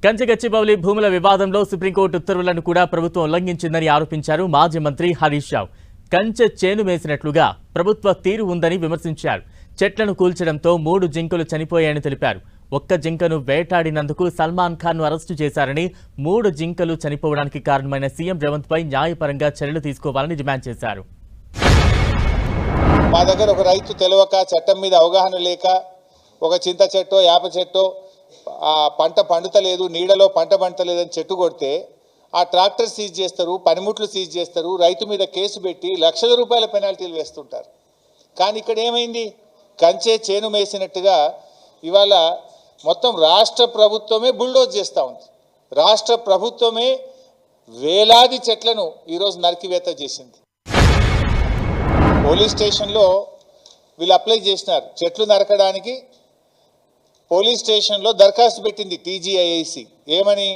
కంచగచ్చిబౌలి భూముల వివాదంలో సుప్రీంకోర్టు ఉత్తర్వులను కూడా ప్రభుత్వం ఉల్లంఘించిందని ఆరోపించారు మాజీ మంత్రి హరీష్ రావు. కంచె చేను వేసినట్లుగా ప్రభుత్వ తీరు ఉందని విమర్శించారు. చెట్లను కూల్చడంతో 3 జింకలు చనిపోయాయని తెలిపారు. ఒక్క జింకను వేటాడినందుకు సల్మాన్ ఖాన్ ను అరెస్టు చేశారని, 3 జింకలు చనిపోవడానికి కారణమైన సీఎం రేవంత్ పై న్యాయపరంగా చర్యలు తీసుకోవాలని డిమాండ్ చేశారు. మా దగ్గర ఒక రైతు తెలియక, చట్టం మీద అవగాహన లేక, ఒక చింత చెట్టో యాప చెట్టో ఆ పంట పండుతలేదు, నీడలో పంట పండుతలేదని చెట్టు కొడితే ఆ ట్రాక్టర్ సీజ్ చేస్తారు, పనిముట్లు సీజ్ చేస్తారు, రైతు మీద కేసు పెట్టి లక్షల రూపాయల పెనాల్టీలు వేస్తుంటారు. కానీ ఇక్కడ ఏమైంది? కంచే చేను మేసినట్టుగా ఇవాళ మొత్తం రాష్ట్ర ప్రభుత్వమే బుల్డోజ్ చేస్తూ ఉంది. రాష్ట్ర ప్రభుత్వమే వేలాది చెట్లను ఈరోజు నరికివేత చేసింది. పోలీస్ స్టేషన్లో వీళ్ళు అప్లై చేసినారు, చెట్లు నరకడానికి పోలీస్ స్టేషన్లో దరఖాస్తు పెట్టింది టీజీఐఐసి. ఏమని?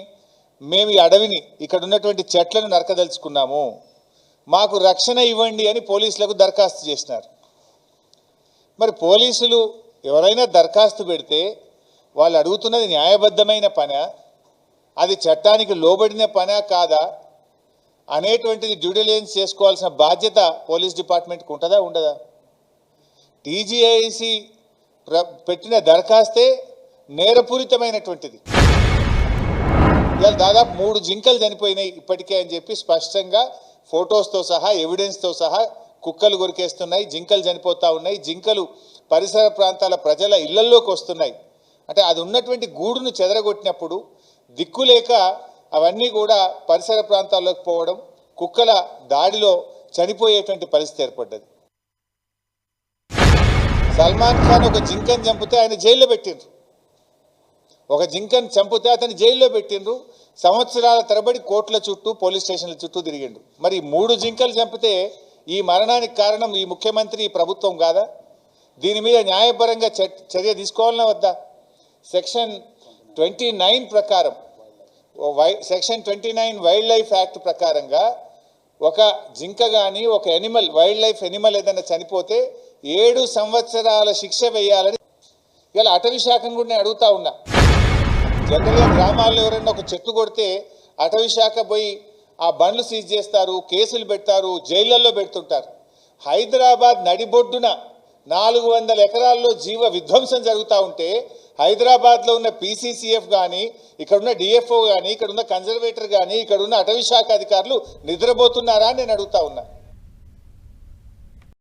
మేము ఈ అడవిని, ఇక్కడ ఉన్నటువంటి చెట్లను నరకదలుచుకున్నాము, మాకు రక్షణ ఇవ్వండి అని పోలీసులకు దరఖాస్తు చేసినారు. మరి పోలీసులు ఎవరైనా దరఖాస్తు పెడితే వాళ్ళు అడుగుతున్నది న్యాయబద్ధమైన పనా, అది చట్టానికి లోబడిన పనా కాదా అనేటువంటిది డ్యూ డిలిజెన్స్ చేసుకోవాల్సిన బాధ్యత పోలీస్ డిపార్ట్మెంట్కి ఉంటుందా ఉండదా? టీజీఐసి పెట్టిన దరఖాస్తే నేరపూరితమైనటువంటిది. ఇవాళ దాదాపు 3 జింకలు చనిపోయినాయి ఇప్పటికే అని చెప్పి స్పష్టంగా ఫొటోస్తో సహా, ఎవిడెన్స్తో సహా కుక్కలు కొరికేస్తున్నాయి, జింకలు చనిపోతూ ఉన్నాయి, జింకలు పరిసర ప్రాంతాల ప్రజల ఇళ్లల్లోకి వస్తున్నాయి. అంటే అది ఉన్నటువంటి గూడును చెదరగొట్టినప్పుడు దిక్కులేక అవన్నీ కూడా పరిసర ప్రాంతాల్లోకి పోవడం, కుక్కల దాడిలో చనిపోయేటువంటి పరిస్థితి ఏర్పడ్డది. సల్మాన్ ఖాన్ ఒక జింకను చంపితే ఆయన జైల్లో పెట్టిండ్రు, ఒక జింకను చంపితే అతను జైల్లో పెట్టిండ్రు. సంవత్సరాల తరబడి కోర్టుల చుట్టూ, పోలీస్ స్టేషన్ల చుట్టూ తిరిగిండు. మరి 3 జింకలు చంపితే ఈ మరణానికి కారణం ఈ ముఖ్యమంత్రి, ఈ ప్రభుత్వం కాదా? దీని మీద న్యాయపరంగా చర్య తీసుకోవాలన్నా వద్దా? సెక్షన్ 29 ప్రకారం, సెక్షన్ 29 వైల్డ్ లైఫ్ యాక్ట్ ప్రకారంగా ఒక జింక కానీ, ఒక ఎనిమల్, వైల్డ్ లైఫ్ ఎనిమల్ ఏదైనా చనిపోతే 7 సంవత్సరాల శిక్ష వేయాలని ఇలా అటవీ శాఖను కూడా నేను అడుగుతా ఉన్నా. జనరల్గా గ్రామాల్లో ఎవరైనా ఒక చెట్టు కొడితే అటవీ శాఖ పోయి ఆ బండ్లు సీజ్ చేస్తారు, కేసులు పెడతారు, జైళ్లలో పెడుతుంటారు. హైదరాబాద్ నడిబొడ్డున 400 ఎకరాల్లో జీవ విధ్వంసం జరుగుతూ ఉంటే హైదరాబాద్లో ఉన్న పీసీసీఎఫ్ కానీ, ఇక్కడున్న డిఎఫ్ఓ కానీ, ఇక్కడున్న కన్జర్వేటర్ కానీ, ఇక్కడున్న అటవీ శాఖ అధికారులు నిద్రపోతున్నారా అని నేను అడుగుతా ఉన్నా.